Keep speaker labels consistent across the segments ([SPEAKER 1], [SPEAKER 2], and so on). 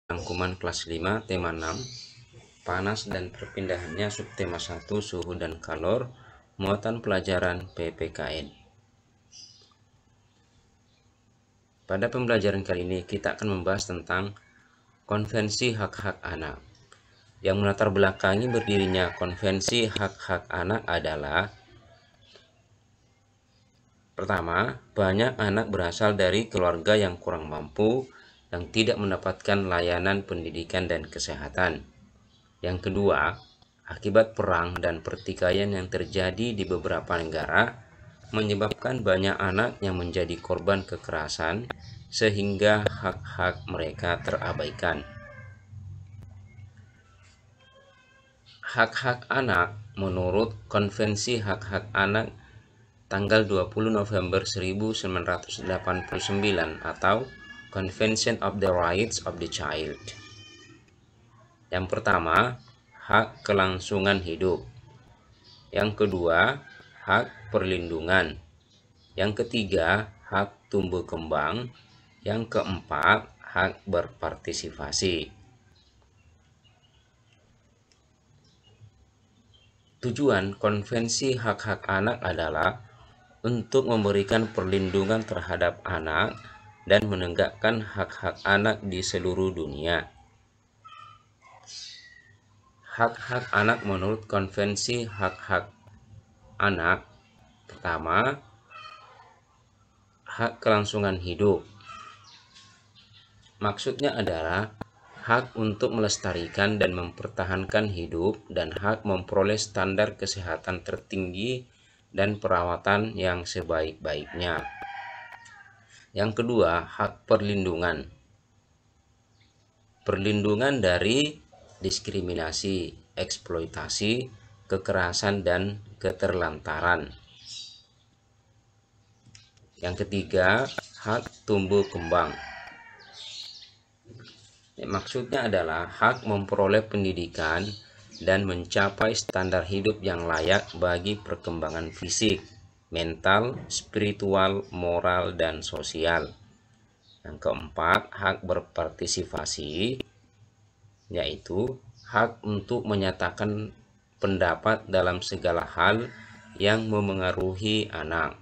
[SPEAKER 1] Rangkuman kelas 5 tema 6 panas dan perpindahannya, subtema 1 suhu dan kalor, muatan pelajaran PPKN. Pada pembelajaran kali ini kita akan membahas tentang konvensi hak-hak anak. Yang melatar belakangi berdirinya konvensi hak-hak anak adalah: pertama, banyak anak berasal dari keluarga yang kurang mampu yang tidak mendapatkan layanan pendidikan dan kesehatan. Yang kedua, akibat perang dan pertikaian yang terjadi di beberapa negara menyebabkan banyak anak yang menjadi korban kekerasan sehingga hak-hak mereka terabaikan. Hak-hak anak menurut Konvensi Hak-Hak Anak tanggal 20 November 1989 atau Convention of the Rights of the Child. Yang pertama, hak kelangsungan hidup. Yang kedua, hak perlindungan. Yang ketiga, hak tumbuh kembang. Yang keempat, hak berpartisipasi. Tujuan Konvensi Hak-Hak Anak adalah untuk memberikan perlindungan terhadap anak dan menegakkan hak-hak anak di seluruh dunia. Hak-hak anak menurut Konvensi Hak-Hak Anak. Pertama, hak kelangsungan hidup. Maksudnya adalah hak untuk melestarikan dan mempertahankan hidup dan hak memperoleh standar kesehatan tertinggi dan perawatan yang sebaik-baiknya. Yang kedua, hak perlindungan. Perlindungan dari diskriminasi, eksploitasi, kekerasan, dan keterlantaran. Yang ketiga, hak tumbuh kembang. Maksudnya adalah hak memperoleh pendidikan dan mencapai standar hidup yang layak bagi perkembangan fisik, mental, spiritual, moral, dan sosial. Yang keempat, hak berpartisipasi, yaitu hak untuk menyatakan pendapat dalam segala hal yang memengaruhi anak.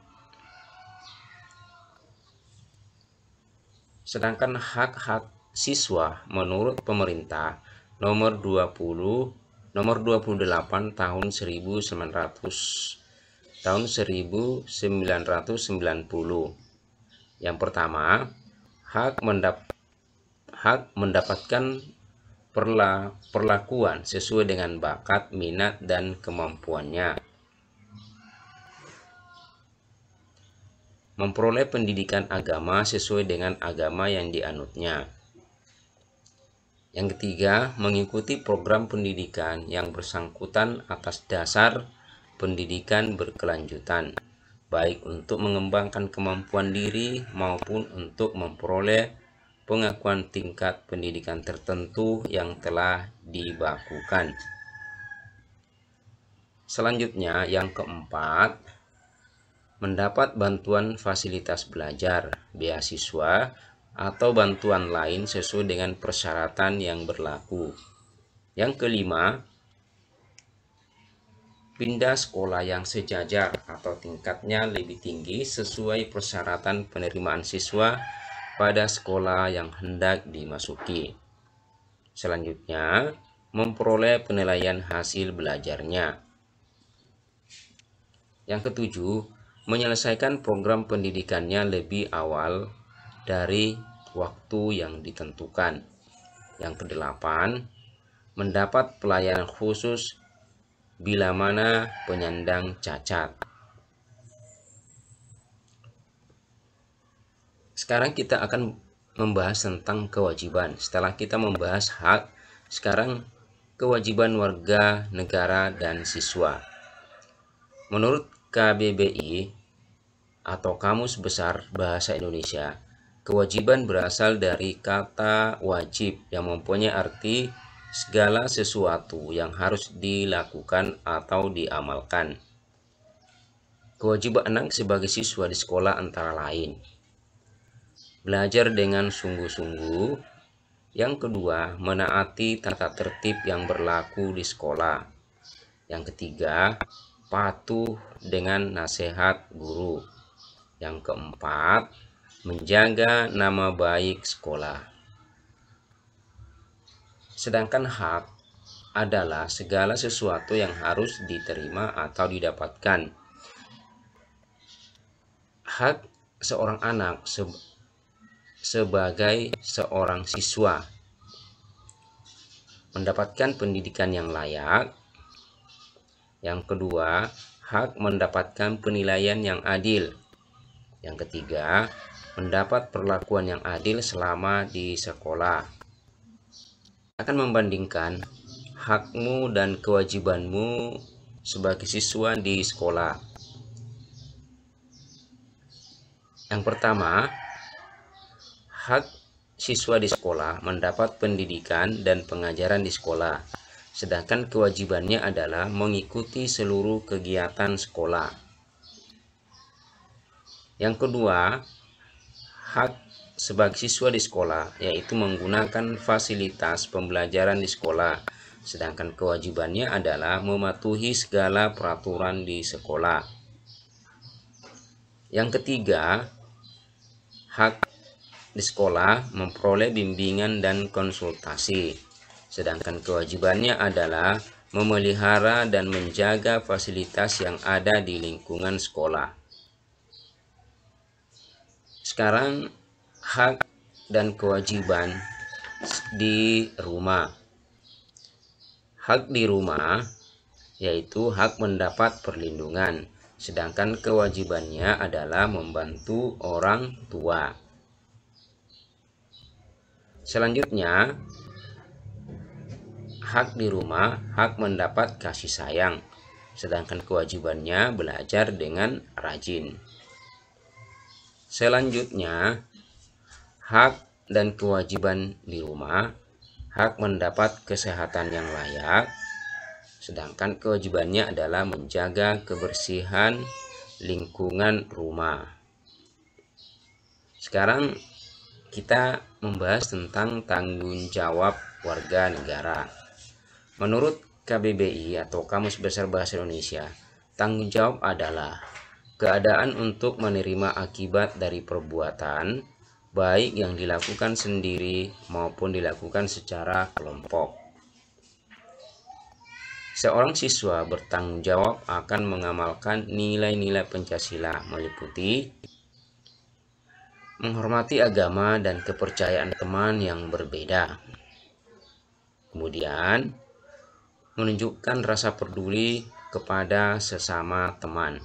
[SPEAKER 1] Sedangkan hak-hak siswa menurut pemerintah nomor 28 tahun 1990. Yang pertama, hak mendapatkan perlakuan sesuai dengan bakat, minat, dan kemampuannya. Memperoleh pendidikan agama sesuai dengan agama yang dianutnya. Yang ketiga, mengikuti program pendidikan yang bersangkutan atas dasar pendidikan berkelanjutan, baik untuk mengembangkan kemampuan diri maupun untuk memperoleh pengakuan tingkat pendidikan tertentu yang telah dibakukan. Selanjutnya, yang keempat, mendapat bantuan fasilitas belajar, beasiswa, atau bantuan lain sesuai dengan persyaratan yang berlaku. Yang kelima, pindah sekolah yang sejajar atau tingkatnya lebih tinggi sesuai persyaratan penerimaan siswa pada sekolah yang hendak dimasuki. Selanjutnya, memperoleh penilaian hasil belajarnya. Yang ketujuh, menyelesaikan program pendidikannya lebih awal dari waktu yang ditentukan. Yang kedelapan, mendapat pelayanan khusus bila mana penyandang cacat. Sekarang kita akan membahas tentang kewajiban. Setelah kita membahas hak, sekarang kewajiban warga negara dan siswa. Menurut KBBI atau Kamus Besar Bahasa Indonesia, kewajiban berasal dari kata wajib yang mempunyai arti segala sesuatu yang harus dilakukan atau diamalkan. Kewajiban anak sebagai siswa di sekolah antara lain: belajar dengan sungguh-sungguh, Yang kedua, menaati tata tertib yang berlaku di sekolah. Yang ketiga, patuh dengan nasihat guru. Yang keempat, menjaga nama baik sekolah. Sedangkan hak adalah segala sesuatu yang harus diterima atau didapatkan. Hak seorang anak sebagai seorang siswa mendapatkan pendidikan yang layak. Yang kedua, hak mendapatkan penilaian yang adil. Yang ketiga, mendapat perlakuan yang adil selama di sekolah. Akan membandingkan hakmu dan kewajibanmu sebagai siswa di sekolah. Yang pertama, hak siswa di sekolah mendapat pendidikan dan pengajaran di sekolah, sedangkan kewajibannya adalah mengikuti seluruh kegiatan sekolah. Yang kedua, hak sebagai siswa di sekolah yaitu menggunakan fasilitas pembelajaran di sekolah, sedangkan kewajibannya adalah mematuhi segala peraturan di sekolah. Yang ketiga, hak di sekolah memperoleh bimbingan dan konsultasi, sedangkan kewajibannya adalah memelihara dan menjaga fasilitas yang ada di lingkungan sekolah. Sekarang hak dan kewajiban di rumah. Hak di rumah yaitu hak mendapat perlindungan, sedangkan kewajibannya adalah membantu orang tua. Selanjutnya, hak di rumah, hak mendapat kasih sayang, sedangkan kewajibannya belajar dengan rajin. Selanjutnya, hak dan kewajiban di rumah, hak mendapat kesehatan yang layak, sedangkan kewajibannya adalah menjaga kebersihan lingkungan rumah. Sekarang kita membahas tentang tanggung jawab warga negara. Menurut KBBI atau Kamus Besar Bahasa Indonesia, tanggung jawab adalah keadaan untuk menerima akibat dari perbuatan, baik yang dilakukan sendiri maupun dilakukan secara kelompok. Seorang siswa bertanggung jawab akan mengamalkan nilai-nilai Pancasila meliputi menghormati agama dan kepercayaan teman yang berbeda. Kemudian, menunjukkan rasa peduli kepada sesama teman.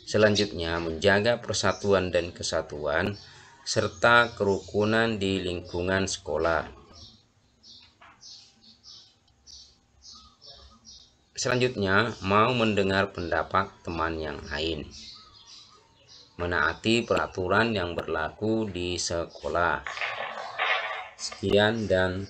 [SPEAKER 1] Selanjutnya, menjaga persatuan dan kesatuan serta kerukunan di lingkungan sekolah. Selanjutnya, mau mendengar pendapat teman yang lain. Menaati peraturan yang berlaku di sekolah. Sekian dan